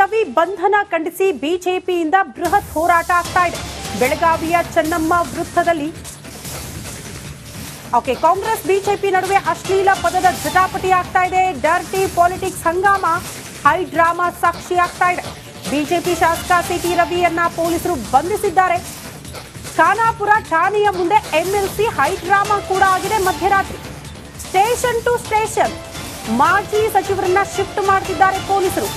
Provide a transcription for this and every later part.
ರವಿ ಬಂಧನ ಖಂಡಿಸಿ ಬಿಜೆಪಿಯಿಂದ ಬೃಹತ್ ಹೋರಾಟ ಆಗ್ತಾ ಇದೆ. ಬೆಳಗಾವಿಯ ಚೆನ್ನಮ್ಮ ವೃತ್ತದಲ್ಲಿ ಕಾಂಗ್ರೆಸ್ ಬಿಜೆಪಿ ನಡುವೆ ಅಶ್ಲೀಲ ಪದದ ಜಟಾಪಟಿ ಆಗ್ತಾ ಇದೆ. Dirty politics Hungama high drama ಸಾಕ್ಷಿ ಆಗ್ತಾ ಇದೆ. ಬಿಜೆಪಿ ಶಾಸಕ ಸಿಟಿ ರವಿಯನ್ನ ಪೊಲೀಸರು ಬಂಧಿಸಿದ್ದಾರೆ. ಖಾನಾಪುರ ಠಾಣೆಯ ಮುಂದೆ ಎಂಎಲ್ಸಿ ಹೈ ಡ್ರಾಮಾ ಕೂಡ ಆಗಿದೆ. ಮಧ್ಯರಾತ್ರಿ ಸ್ಟೇಷನ್ ಟು ಸ್ಟೇಷನ್ ಮಾಜಿ ಸಚಿವರನ್ನ ಶಿಫ್ಟ್ ಮಾಡ್ತಿದ್ದಾರೆ ಪೊಲೀಸರು.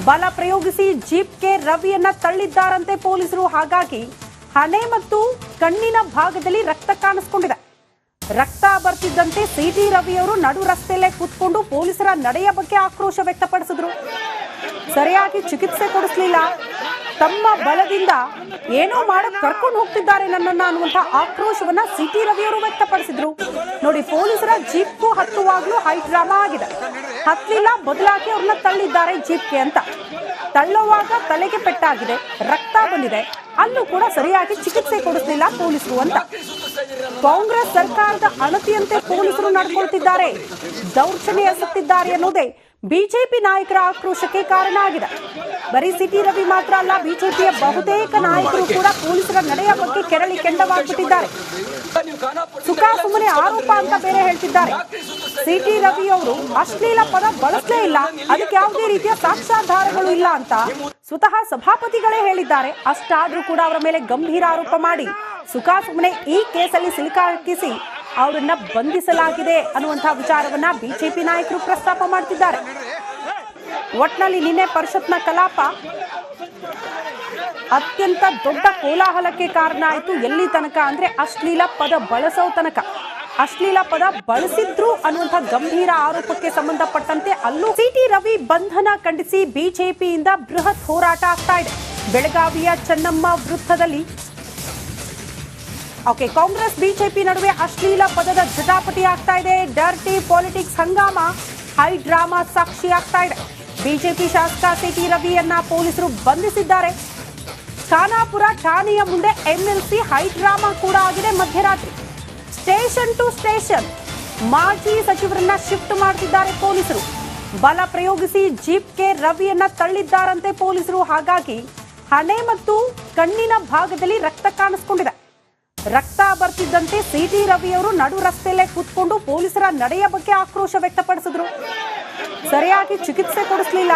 ಬಲ ಪ್ರಯೋಗಿಸಿ ಜೀಪ್ಗೆ ರವಿಯನ್ನ ತಳ್ಳಿದ್ದಾರಂತೆ ಪೊಲೀಸರು. ಹಾಗಾಗಿ ಹಣೆ ಮತ್ತು ಕಣ್ಣಿನ ಭಾಗದಲ್ಲಿ ರಕ್ತ ಕಾಣಿಸ್ಕೊಂಡಿದೆ. ರಕ್ತ ಬರ್ತಿದ್ದಂತೆ ಸಿಟಿ ರವಿಯವರು ನಡು ರಸ್ತೆಯಲ್ಲೇ ಕೂತ್ಕೊಂಡು ಪೊಲೀಸರ ನಡೆಯ ಬಗ್ಗೆ ಆಕ್ರೋಶ ವ್ಯಕ್ತಪಡಿಸಿದ್ರು. ಸರಿಯಾಗಿ ಚಿಕಿತ್ಸೆ ಕೊಡಿಸಲಿಲ್ಲ, ತಮ್ಮ ಬಲದಿಂದ ಏನೋ ಮಾಡಕ್ ಕರ್ಕೊಂಡು ಹೋಗ್ತಿದ್ದಾರೆ ನನ್ನನ್ನ ಅನ್ನುವಂತಹ ಆಕ್ರೋಶವನ್ನ ಸಿಟಿ ರವಿಯವರು ವ್ಯಕ್ತಪಡಿಸಿದ್ರು. ನೋಡಿ, ಪೊಲೀಸರ ಜೀಪ್ಗೂ ಹತ್ತುವಾಗ್ಲೂ ಹೈ ಡ್ರಾಮಾ ಆಗಿದೆ. ಹತ್ತಲಿಲ್ಲ, ಬದಲಾಗಿ ಅವ್ರನ್ನ ತಳ್ಳಿದ್ದಾರೆ ಜೀಪ್ಗೆ ಅಂತ. ತಳ್ಳುವಾಗ ತಲೆಗೆ ಪೆಟ್ಟಾಗಿದೆ, ರಕ್ತ ಬಂದಿದೆ, ಅಲ್ಲೂ ಕೂಡ ಸರಿಯಾಗಿ ಚಿಕಿತ್ಸೆ ಕೊಡಿಸಲಿಲ್ಲ ಪೊಲೀಸರು ಅಂತ. ಕಾಂಗ್ರೆಸ್ ಸರ್ಕಾರದ ಅಣತಿಯಂತೆ ಪೊಲೀಸರು ನಡ್ಕೊಳ್ತಿದ್ದಾರೆ, ದೌರ್ಜನ್ಯ ಎಸಗುತ್ತಿದ್ದಾರೆ ಅನ್ನೋದೇ ಬಿಜೆಪಿ ನಾಯಕರ ಆಕ್ರೋಶಕ್ಕೆ ಕಾರಣ ಆಗಿದೆ. ಬರೀ ಸಿಟಿ ರವಿ ಮಾತ್ರ ಅಲ್ಲ, ಬಿಜೆಪಿಯ ಬಹುತೇಕ ನಾಯಕರು ಕೂಡ ಪೊಲೀಸರ ನಡೆಯ ಬಗ್ಗೆ ಕೆರಳಿ ಕೆಂಡವಾಗ್ಬಿಟ್ಟಿದ್ದಾರೆ. ಸುಖ ಸುಮ್ಮನೆ ಆರೋಪ ಅಂತ ಬೇರೆ ಹೇಳ್ತಿದ್ದಾರೆ. ಸಿಟಿ ರವಿ ಅವರು ಅಶ್ಲೀಲ ಪದ ಬಳಸಲೇ ಇಲ್ಲ, ಅದಕ್ಕೆ ಯಾವುದೇ ರೀತಿಯ ಸಾಕ್ಷ್ಯಾಧಾರಗಳು ಇಲ್ಲ ಅಂತ ಸ್ವತಃ ಸಭಾಪತಿಗಳೇ ಹೇಳಿದ್ದಾರೆ. ಅಷ್ಟಾದ್ರೂ ಕೂಡ ಅವರ ಮೇಲೆ ಗಂಭೀರ ಆರೋಪ ಮಾಡಿ ಸುಖ ಸುಮ್ಮನೆ ಈ ಕೇಸಲ್ಲಿ ಸಿಲುಕಾಕಿಸಿ ಅವರನ್ನ ಬಂಧಿಸಲಾಗಿದೆ ಅನ್ನುವಂತಹ ವಿಚಾರವನ್ನ ಬಿಜೆಪಿ ನಾಯಕರು ಪ್ರಸ್ತಾಪ ಮಾಡ್ತಿದ್ದಾರೆ. ಒಟ್ನಲ್ಲಿ ನಿನ್ನೆ ಪರಿಷತ್ನ ಕಲಾಪ ಅತ್ಯಂತ ದೊಡ್ಡ ಕೋಲಾಹಲಕ್ಕೆ ಕಾರಣ ಆಯಿತು. ಎಲ್ಲಿ ತನಕ ಅಂದ್ರೆ ಅಶ್ಲೀಲ ಪದ ಬಳಸೋ ತನಕ. ಅಶ್ಲೀಲ ಪದ ಬಳಸಿದ್ರು ಅನ್ನುವಂತಹ ಗಂಭೀರ ಆರೋಪಕ್ಕೆ ಸಂಬಂಧಪಟ್ಟಂತೆ ಅಲ್ಲೂ ಸಿಟಿ ರವಿ ಬಂಧನ ಖಂಡಿಸಿ ಬಿಜೆಪಿಯಿಂದ ಬೃಹತ್ ಹೋರಾಟ ಆಗ್ತಾ ಇದೆ. ಬೆಳಗಾವಿಯ ಚೆನ್ನಮ್ಮ ವೃತ್ತದಲ್ಲಿ ಕಾಂಗ್ರೆಸ್ ಬಿಜೆಪಿ ನಡುವೆ ಅಶ್ಲೀಲ ಪದದ ಜಟಾಪಟಿ ಆಗ್ತಾ ಇದೆ. Dirty politics Hungama high drama ಸಾಕ್ಷಿ ಆಗ್ತಾ ಇದೆ. ಬಿಜೆಪಿ ಶಾಸಕ ಸಿಟಿ ರವಿಯನ್ನ ಪೊಲೀಸರು ಬಂಧಿಸಿದ್ದಾರೆ. ಖಾನಾಪುರ ಠಾಣೆಯ ಮುಂದೆ ಎಂಎಲ್ಸಿ ಹೈ ಡ್ರಾಮಾ ಕೂಡ ಆಗಿದೆ. ಮಧ್ಯರಾತ್ರಿ ಸ್ಟೇಷನ್ ಟು ಸ್ಟೇಷನ್ ಮಾಜಿ ಸಚಿವರನ್ನ ಶಿಫ್ಟ್ ಮಾಡ್ತಿದ್ದಾರೆ ಪೊಲೀಸರು. ಬಲ ಪ್ರಯೋಗಿಸಿ ಜೀಪ್ಗೆ ರವಿಯನ್ನ ತಳ್ಳಿದ್ದಾರಂತೆ ಪೊಲೀಸರು. ಹಾಗಾಗಿ ಹಣೆ ಮತ್ತು ಕಣ್ಣಿನ ಭಾಗದಲ್ಲಿ ರಕ್ತ ಕಾಣಿಸ್ಕೊಂಡಿದೆ. ರಕ್ತ ಬರ್ತಿದ್ದಂತೆ ಸಿಟಿ ರವಿಯವರು ನಡು ರಸ್ತೆಯಲ್ಲೇ ಕೂತ್ಕೊಂಡು ಪೊಲೀಸರ ನಡೆಯ ಬಗ್ಗೆ ಆಕ್ರೋಶ ವ್ಯಕ್ತಪಡಿಸಿದ್ರು. ಸರಿಯಾಗಿ ಚಿಕಿತ್ಸೆ ಕೊಡಿಸಲಿಲ್ಲ,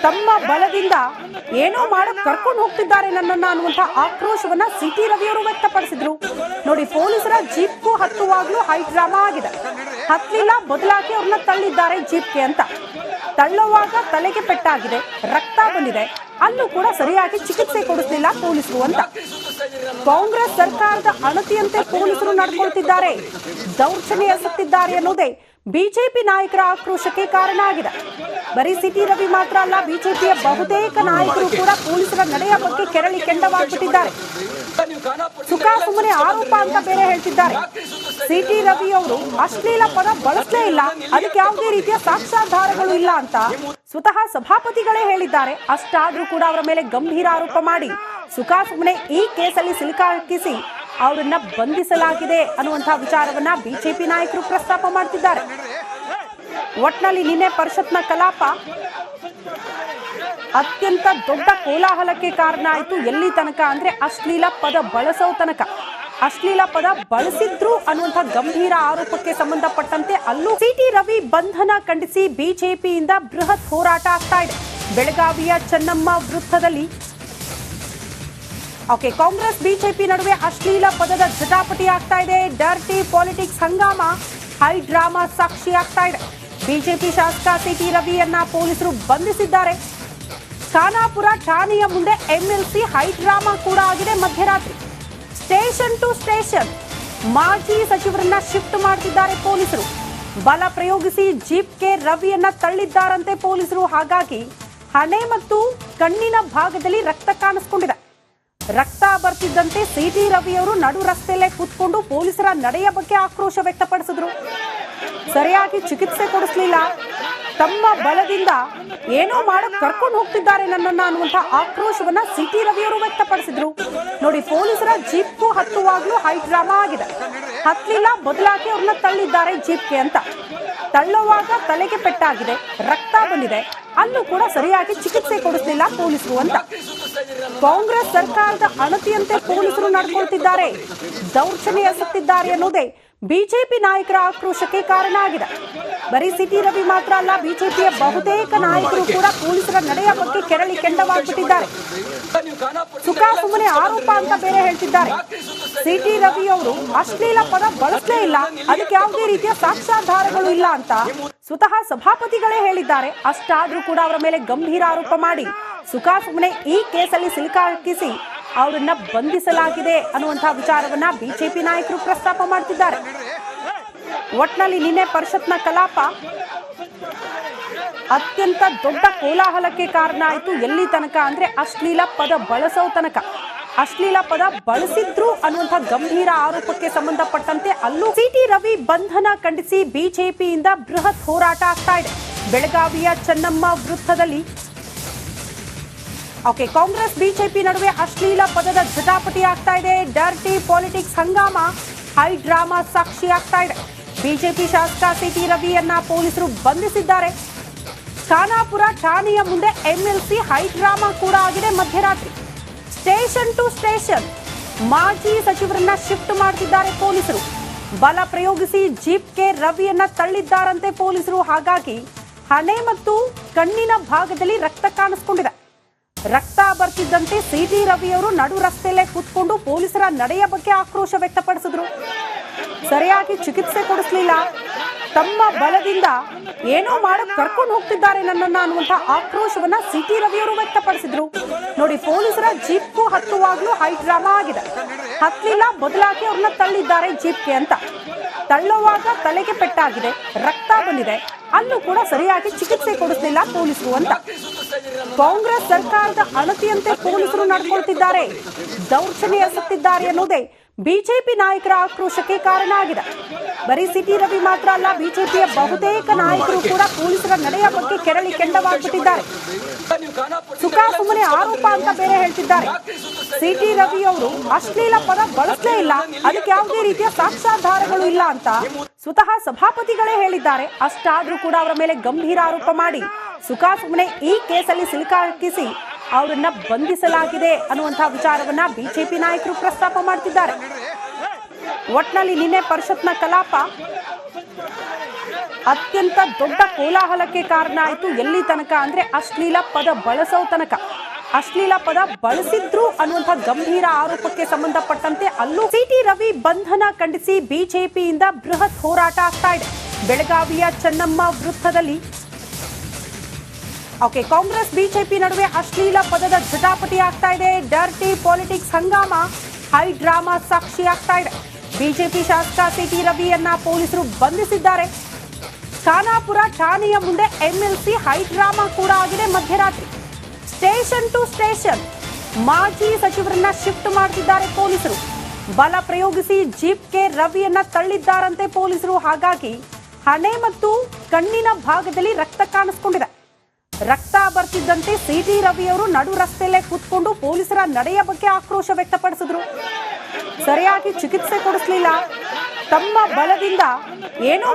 ತಮ್ಮ ಬಲದಿಂದ ಏನೋ ಮಾಡಕ್ ಕರ್ಕೊಂಡು ಹೋಗ್ತಿದ್ದಾರೆ ನನ್ನನ್ನ ಅನ್ನುವಂತಹ ಆಕ್ರೋಶವನ್ನ ಸಿಟಿ ರವಿಯವರು ವ್ಯಕ್ತಪಡಿಸಿದ್ರು. ನೋಡಿ, ಪೊಲೀಸರ ಜೀಪ್ಗೂ ಹತ್ತುವಾಗ್ಲೂ ಹೈ ಡ್ರಾಮಾ ಆಗಿದೆ. ಹತ್ತಲಿಲ್ಲ, ಬದಲಾಗಿ ಅವ್ರನ್ನ ತಳ್ಳಿದ್ದಾರೆ ಜೀಪ್ಗೆ ಅಂತ. ತಳ್ಳುವಾಗ ತಲೆಗೆ ಪೆಟ್ಟಾಗಿದೆ, ರಕ್ತ ಬಂದಿದೆ, ಅಲ್ಲೂ ಕೂಡ ಸರಿಯಾಗಿ ಚಿಕಿತ್ಸೆ ಕೊಡಿಸಲಿಲ್ಲ ಪೊಲೀಸರು ಅಂತ. ಕಾಂಗ್ರೆಸ್ ಸರ್ಕಾರದ ಅಣತಿಯಂತೆ ಪೊಲೀಸರು ನಡ್ಕೊಳ್ತಿದ್ದಾರೆ, ದೌರ್ಜನ್ಯ ಎಸಗುತ್ತಿದ್ದಾರೆ ಅನ್ನೋದೇ ಬಿಜೆಪಿ ನಾಯಕರ ಆಕ್ರೋಶಕ್ಕೆ ಕಾರಣ ಆಗಿದೆ. ಬರೀ ಸಿಟಿ ರವಿ ಮಾತ್ರ ಅಲ್ಲ, ಬಿಜೆಪಿಯ ಬಹುತೇಕ ನಾಯಕರು ಕೂಡ ಪೊಲೀಸರ ನಡೆಯ ಬಗ್ಗೆ ಕೆರಳಿ ಕೆಂಡವಾಗ್ಬಿಟ್ಟಿದ್ದಾರೆ. ಸುಖ ಸುಮ್ಮನೆ ಆರೋಪ ಅಂತ ಬೇರೆ ಹೇಳ್ತಿದ್ದಾರೆ. ಸಿಟಿ ರವಿ ಅವರು ಅಶ್ಲೀಲ ಪದ ಬಳಸಲೇ ಇಲ್ಲ, ಅದಕ್ಕೆ ಯಾವುದೇ ರೀತಿಯ ಸಾಕ್ಷ್ಯಾಧಾರಗಳು ಇಲ್ಲ ಅಂತ ಸ್ವತಃ ಸಭಾಪತಿಗಳೇ ಹೇಳಿದ್ದಾರೆ. ಅಷ್ಟಾದ್ರೂ ಕೂಡ ಅವರ ಮೇಲೆ ಗಂಭೀರ ಆರೋಪ ಮಾಡಿ ಸುಖ ಸುಮ್ಮನೆ ಈ ಕೇಸಲ್ಲಿ ಸಿಲುಕಾಕಿಸಿ ಅವರನ್ನ ಬಂಧಿಸಲಾಗಿದೆ ಅನ್ನುವಂತಹ ವಿಚಾರವನ್ನ ಬಿಜೆಪಿ ನಾಯಕರು ಪ್ರಸ್ತಾಪ ಮಾಡ್ತಿದ್ದಾರೆ. ಒಟ್ನಲ್ಲಿ ನಿನ್ನೆ ಪರಿಷತ್ನ ಕಲಾಪ ಅತ್ಯಂತ ದೊಡ್ಡ ಕೋಲಾಹಲಕ್ಕೆ ಕಾರಣ ಆಯಿತು. ಎಲ್ಲಿ ತನಕ ಅಂದ್ರೆ ಅಶ್ಲೀಲ ಪದ ಬಳಸೋ ತನಕ. ಅಶ್ಲೀಲ ಪದ ಬಳಸಿದ್ರು ಅನ್ನುವಂತಹ ಗಂಭೀರ ಆರೋಪಕ್ಕೆ ಸಂಬಂಧಪಟ್ಟಂತೆ ಅಲ್ಲೂ ಸಿಟಿ ರವಿ ಬಂಧನ ಖಂಡಿಸಿ ಬಿಜೆಪಿಯಿಂದ ಬೃಹತ್ ಹೋರಾಟ ಆಗ್ತಾ ಇದೆ. ಬೆಳಗಾವಿಯ ಚೆನ್ನಮ್ಮ ವೃತ್ತದಲ್ಲಿ ಕಾಂಗ್ರೆಸ್ ಬಿಜೆಪಿ ನಡುವೆ ಅಶ್ಲೀಲ ಪದದ ಜಟಾಪಟಿ ಆಗ್ತಾ ಇದೆ. Dirty politics Hungama high drama ಸಾಕ್ಷಿ ಆಗ್ತಾ ಇದೆ. ಬಿಜೆಪಿ ಶಾಸಕ ಸಿಟಿ ರವಿಯನ್ನ ಪೊಲೀಸರು ಬಂಧಿಸಿದ್ದಾರೆ. ಖಾನಾಪುರ ಠಾಣೆಯ ಮುಂದೆ ಎಂಎಲ್ಸಿ ಹೈ ಡ್ರಾಮಾ ಕೂಡ ಆಗಿದೆ. ಮಧ್ಯರಾತ್ರಿ ಸ್ಟೇಷನ್ ಟು ಸ್ಟೇಷನ್ ಮಾಜಿ ಸಚಿವರನ್ನ ಶಿಫ್ಟ್ ಮಾಡ್ತಿದ್ದಾರೆ ಪೊಲೀಸರು. ಬಲ ಪ್ರಯೋಗಿಸಿ ಜೀಪ್ಗೆ ರವಿಯನ್ನ ತಳ್ಳಿದ್ದಾರಂತೆ ಪೊಲೀಸರು. ಹಾಗಾಗಿ ಹಣೆ ಮತ್ತು ಕಣ್ಣಿನ ಭಾಗದಲ್ಲಿ ರಕ್ತ ಕಾಣಿಸ್ಕೊಂಡಿದೆ. ರಕ್ತ ಬರ್ತಿದ್ದಂತೆ ಸಿಟಿ ರವಿಯವರು ನಡು ರಸ್ತೆಯಲ್ಲೇ ಕೂತ್ಕೊಂಡು ಪೊಲೀಸರ ನಡೆಯ ಬಗ್ಗೆ ಆಕ್ರೋಶ ವ್ಯಕ್ತಪಡಿಸಿದ್ರು. ಸರಿಯಾಗಿ ಚಿಕಿತ್ಸೆ ಕೊಡಿಸಲಿಲ್ಲ, ತಮ್ಮ ಬಲದಿಂದ ಏನೋ ಮಾಡಕ್ ಕರ್ಕೊಂಡು ಹೋಗ್ತಿದ್ದಾರೆ ನನ್ನನ್ನ ಅನ್ನುವಂತಹ ಆಕ್ರೋಶವನ್ನ ಸಿಟಿ ರವಿಯವರು ವ್ಯಕ್ತಪಡಿಸಿದ್ರು. ನೋಡಿ, ಪೊಲೀಸರ ಜೀಪ್ಗೂ ಹತ್ತುವಾಗ್ಲೂ ಹೈ ಡ್ರಾಮಾ ಆಗಿದೆ. ಹತ್ತಲಿಲ್ಲ, ಬದಲಾಗಿ ಅವ್ರನ್ನ ತಳ್ಳಿದ್ದಾರೆ ಜೀಪ್ಗೆ ಅಂತ. ತಳ್ಳುವಾಗ ತಲೆಗೆ ಪೆಟ್ಟಾಗಿದೆ, ರಕ್ತ ಬಂದಿದೆ, ಅಲ್ಲೂ ಕೂಡ ಸರಿಯಾಗಿ ಚಿಕಿತ್ಸೆ ಕೊಡಿಸಲಿಲ್ಲ ಪೊಲೀಸರು ಅಂತ. ಕಾಂಗ್ರೆಸ್ ಸರ್ಕಾರದ ಅಣತಿಯಂತೆ ಪೊಲೀಸರು ನಡ್ಕೊಳ್ತಿದ್ದಾರೆ, ದೌರ್ಜನ್ಯ ಎಸಗುತ್ತಿದ್ದಾರೆ ಅನ್ನೋದೇ ಬಿಜೆಪಿ ನಾಯಕರ ಆಕ್ರೋಶಕ್ಕೆ ಕಾರಣ ಆಗಿದೆ. ಬರೀ ಸಿಟಿ ರವಿ ಮಾತ್ರ ಅಲ್ಲ, ಬಿಜೆಪಿಯ ಬಹುತೇಕ ನಾಯಕರು ಕೂಡ ಪೊಲೀಸರ ನಡೆಯ ಬಗ್ಗೆ ಕೆರಳಿ ಕೆಂಡವಾಗ್ಬಿಟ್ಟಿದ್ದಾರೆ. ಸುಖಾಸುಮ್ಮನೆ ಆರೋಪ ಅಂತ ಬೇರೆ ಹೇಳ್ತಿದ್ದಾರೆ. ಸಿಟಿ ರವಿ ಅವರು ಅಶ್ಲೀಲ ಪದ ಬಳಸಲೇ ಇಲ್ಲ, ಅದಕ್ಕೆ ಯಾವುದೇ ರೀತಿಯ ಸಾಕ್ಷ್ಯಾಧಾರಗಳು ಇಲ್ಲ ಅಂತ ಸ್ವತಃ ಸಭಾಪತಿಗಳೇ ಹೇಳಿದ್ದಾರೆ. ಅಷ್ಟಾದ್ರೂ ಕೂಡ ಅವರ ಮೇಲೆ ಗಂಭೀರ ಆರೋಪ ಮಾಡಿ ಸುಖಾಸುಮ್ಮನೆ ಈ ಕೇಸಲ್ಲಿ ಸಿಲುಕಾಕಿಸಿ ಅವರನ್ನ ಬಂಧಿಸಲಾಗಿದೆ ಅನ್ನುವಂತಹ ವಿಚಾರವನ್ನ ಬಿಜೆಪಿ ನಾಯಕರು ಪ್ರಸ್ತಾಪ ಮಾಡ್ತಿದ್ದಾರೆ. ಒಟ್ನಲ್ಲಿ ನಿನ್ನೆ ಪರಿಷತ್ನ ಕಲಾಪ ಅತ್ಯಂತ ದೊಡ್ಡ ಕೋಲಾಹಲಕ್ಕೆ ಕಾರಣ ಆಯಿತು. ಎಲ್ಲಿ ತನಕ ಅಂದ್ರೆ ಅಶ್ಲೀಲ ಪದ ಬಳಸೋ ತನಕ. ಅಶ್ಲೀಲ ಪದ ಬಳಸಿದ್ರು ಅನ್ನುವಂಥ ಗಂಭೀರ ಆರೋಪಕ್ಕೆ ಸಂಬಂಧಪಟ್ಟಂತೆ ಅಲ್ಲೂ ಸಿಟಿ ರವಿ ಬಂಧನ ಖಂಡಿಸಿ ಬಿಜೆಪಿಯಿಂದ ಬೃಹತ್ ಹೋರಾಟ ಆಗ್ತಾ ಇದೆ. ಬೆಳಗಾವಿಯ ಚೆನ್ನಮ್ಮ ವೃತ್ತದಲ್ಲಿ ಕಾಂಗ್ರೆಸ್ ಬಿಜೆಪಿ ನಡುವೆ ಅಶ್ಲೀಲ ಪದದ ಜಟಾಪಟಿ ಆಗ್ತಾ ಇದೆ. Dirty politics Hungama high drama ಸಾಕ್ಷಿ ಆಗ್ತಾ ಇದೆ. ಬಿಜೆಪಿ ಶಾಸಕ ಸಿಟಿ ರವಿಯನ್ನ ಪೊಲೀಸರು ಬಂಧಿಸಿದ್ದಾರೆ. ಖಾನಾಪುರ ಠಾಣೆಯ ಮುಂದೆ ಎಂಎಲ್ಸಿ ಹೈ ಡ್ರಾಮಾ ಕೂಡ ಆಗಿದೆ. ಮಧ್ಯರಾತ್ರಿ ಸ್ಟೇಷನ್ ಟು ಸ್ಟೇಷನ್ ಮಾಜಿ ಸಚಿವರನ್ನ ಶಿಫ್ಟ್ ಮಾಡ್ತಿದ್ದಾರೆ ಪೊಲೀಸರು. ಬಲ ಪ್ರಯೋಗಿಸಿ ಜೀಪ್ಗೆ ರವಿಯನ್ನ ತಳ್ಳಿದ್ದಾರಂತೆ ಪೊಲೀಸರು. ಹಾಗಾಗಿ ಹಣೆ ಮತ್ತು ಕಣ್ಣಿನ ಭಾಗದಲ್ಲಿ ರಕ್ತ ಕಾಣಿಸ್ಕೊಂಡಿದೆ. ರಕ್ತ ಬರ್ತಿದ್ದಂತೆ ಸಿಟಿ ರವಿಯವರು ನಡು ರಸ್ತೆಯಲ್ಲೇ ಕೂತ್ಕೊಂಡು ಪೊಲೀಸರ ನಡೆಯ ಬಗ್ಗೆ ಆಕ್ರೋಶ ವ್ಯಕ್ತಪಡಿಸಿದ್ರು. ಸರಿಯಾಗಿ ಚಿಕಿತ್ಸೆ ಕೊಡಿಸಲಿಲ್ಲ, ತಮ್ಮ ಬಲದಿಂದ ಏನೋ ಮಾಡಕ್ ಕರ್ಕೊಂಡು ಹೋಗ್ತಿದ್ದಾರೆ ನನ್ನನ್ನ ಅನ್ನುವಂತ ಆಕ್ರೋಶವನ್ನ ಸಿಟಿ ರವಿಯವರು ವ್ಯಕ್ತಪಡಿಸಿದ್ರು. ನೋಡಿ, ಪೊಲೀಸರ ಜೀಪ್ಗೂ ಹತ್ತುವಾಗ್ಲೂ ಹೈ ಡ್ರಾಮಾ ಆಗಿದೆ. ಹತ್ತಲಿಲ್ಲ, ಬದಲಾಗಿ ಅವ್ರನ್ನ ತಳ್ಳಿದ್ದಾರೆ ಜೀಪ್ಗೆ ಅಂತ. ತಳ್ಳುವಾಗ ತಲೆಗೆ ಪೆಟ್ಟಾಗಿದೆ, ರಕ್ತ ಬಂದಿದೆ, ಅಲ್ಲೂ ಕೂಡ ಸರಿಯಾಗಿ ಚಿಕಿತ್ಸೆ ಕೊಡಿಸಲಿಲ್ಲ ಪೊಲೀಸರು ಅಂತ. ಕಾಂಗ್ರೆಸ್ ಸರ್ಕಾರದ ಅಣತಿಯಂತೆ ಪೊಲೀಸರು ನಡ್ಕೊಳ್ತಿದ್ದಾರೆ, ದೌರ್ಜನ್ಯ ಎಸಗುತ್ತಿದ್ದಾರೆ ಅನ್ನೋದೇ ಬಿಜೆಪಿ ನಾಯಕರ ಆಕ್ರೋಶಕ್ಕೆ ಕಾರಣ ಆಗಿದೆ. ಬರೀ ಸಿಟಿ ರವಿ ಮಾತ್ರ ಅಲ್ಲ, ಬಿಜೆಪಿಯ ಬಹುತೇಕ ನಾಯಕರು ಕೂಡ ಪೊಲೀಸರ ನಡೆಯ ಬಗ್ಗೆ ಕೆರಳಿ ಕೆಂಡವಾಗ್ಬಿಟ್ಟಿದ್ದಾರೆ. ಸುಖಾಸುಮ್ಮನೆ ಆರೋಪ ಅಂತ ಬೇರೆ ಹೇಳ್ತಿದ್ದಾರೆ. ಸಿಟಿ ರವಿ ಅವರು ಅಶ್ಲೀಲ ಪದ ಬಳಸಲೇ ಇಲ್ಲ, ಅದಕ್ಕೆ ಯಾವುದೇ ರೀತಿಯ ಸಾಕ್ಷ್ಯಾಧಾರಗಳು ಇಲ್ಲ ಅಂತ ಸ್ವತಃ ಸಭಾಪತಿಗಳೇ ಹೇಳಿದ್ದಾರೆ. ಅಷ್ಟಾದ್ರೂ ಕೂಡ ಅವರ ಮೇಲೆ ಗಂಭೀರ ಆರೋಪ ಮಾಡಿ ಸುಖಾಸುಮ್ಮನೆ ಈ ಕೇಸಲ್ಲಿ ಸಿಲುಕಾಕಿಸಿ ಅವರನ್ನ ಬಂಧಿಸಲಾಗಿದೆ ಅನ್ನುವಂತಹ ವಿಚಾರವನ್ನ ಬಿಜೆಪಿ ನಾಯಕರು ಪ್ರಸ್ತಾಪ ಮಾಡ್ತಿದ್ದಾರೆ. ಒಟ್ನಲ್ಲಿ ನಿನ್ನೆ ಪರಿಷತ್ನ ಕಲಾಪ ಅತ್ಯಂತ ದೊಡ್ಡ ಕೋಲಾಹಲಕ್ಕೆ ಕಾರಣ ಆಯಿತು. ಎಲ್ಲಿ ತನಕ ಅಂದ್ರೆ ಅಶ್ಲೀಲ ಪದ ಬಳಸೋ ತನಕ. ಅಶ್ಲೀಲ ಪದ ಬಳಸಿದ್ರು ಅನ್ನುವಂಥ ಗಂಭೀರ ಆರೋಪಕ್ಕೆ ಸಂಬಂಧಪಟ್ಟಂತೆ ಅಲ್ಲೂ ಸಿಟಿ ರವಿ ಬಂಧನ ಖಂಡಿಸಿ ಬಿಜೆಪಿಯಿಂದ ಬೃಹತ್ ಹೋರಾಟ ಆಗ್ತಾ ಇದೆ. ಬೆಳಗಾವಿಯ ಚೆನ್ನಮ್ಮ ವೃತ್ತದಲ್ಲಿ ಕಾಂಗ್ರೆಸ್ ಬಿಜೆಪಿ ನಡುವೆ ಅಶ್ಲೀಲ ಪದದ ಜಟಾಪಟಿ ಆಗ್ತಾ ಇದೆ. Dirty politics Hungama high drama ಸಾಕ್ಷಿ ಆಗ್ತಾ ಇದೆ. ಬಿಜೆಪಿ ಶಾಸಕ ಸಿಟಿ ರವಿಯನ್ನ ಪೊಲೀಸರು ಬಂಧಿಸಿದ್ದಾರೆ. ಖಾನಾಪುರ ಠಾಣೆಯ ಮುಂದೆ ಎಂಎಲ್ಸಿ ಹೈ ಡ್ರಾಮಾ ಕೂಡ ಆಗಿದೆ. ಮಧ್ಯರಾತ್ರಿ ಸ್ಟೇಷನ್ ಟು ಸ್ಟೇಷನ್ ಮಾಜಿ ಸಚಿವರನ್ನ ಶಿಫ್ಟ್ ಮಾಡ್ತಿದ್ದಾರೆ ಪೊಲೀಸರು. ಬಲ ಪ್ರಯೋಗಿಸಿ ಜೀಪ್ಗೆ ರವಿಯನ್ನ ತಳ್ಳಿದ್ದಾರಂತೆ ಪೊಲೀಸರು. ಹಾಗಾಗಿ ಹಣೆ ಮತ್ತು ಕಣ್ಣಿನ ಭಾಗದಲ್ಲಿ ರಕ್ತ ಕಾಣಿಸ್ಕೊಂಡಿದೆ. ರಕ್ತ ಬರ್ತಿದ್ದಂತೆ ಸಿಟಿ ರವಿಯವರು ನಡು ರಸ್ತೆಯಲ್ಲೇ ಕೂತ್ಕೊಂಡು ಪೊಲೀಸರ ನಡೆಯ ಬಗ್ಗೆ ಆಕ್ರೋಶ ವ್ಯಕ್ತಪಡಿಸಿದ್ರು. ಸರಿಯಾಗಿ ಚಿಕಿತ್ಸೆ ಕೊಡಿಸಲಿಲ್ಲ, ತಮ್ಮ ಬಲದಿಂದ ಏನೋ